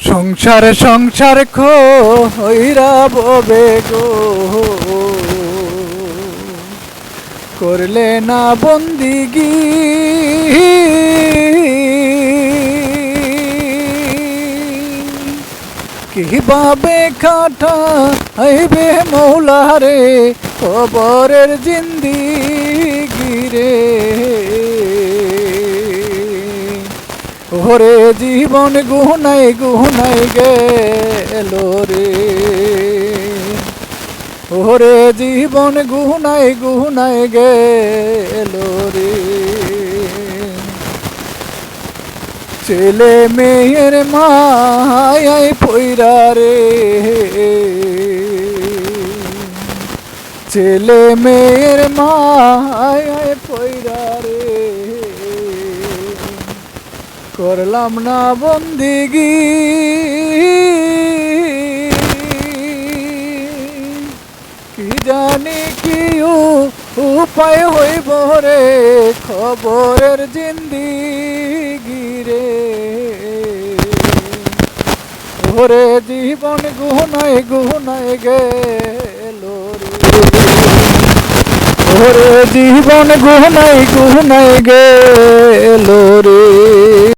সংসার সংসার কইরা ববে গো, করলে না বন্দিগি। কিভাবে কাটাইবে মৌলা রে কবরের জিন্দিগি রে। ওরে জীবন গুনাই গুনাই গেল রে, ওরে জীবন গুনাই গুনাই গেল রে। ছেলে মেয়ের মায়ায় পইরা রে, ছেলে মেয়ের মায়ায় পইরা রে, করলাম না বন্দিগি। কি জানি কি উপায় হইব রে খবরের জিন্দিগি রে। ওরে জীবন গুনাই গুনাই গেল রে, ওরে জীবন গুনাই গুনাই গেল রে।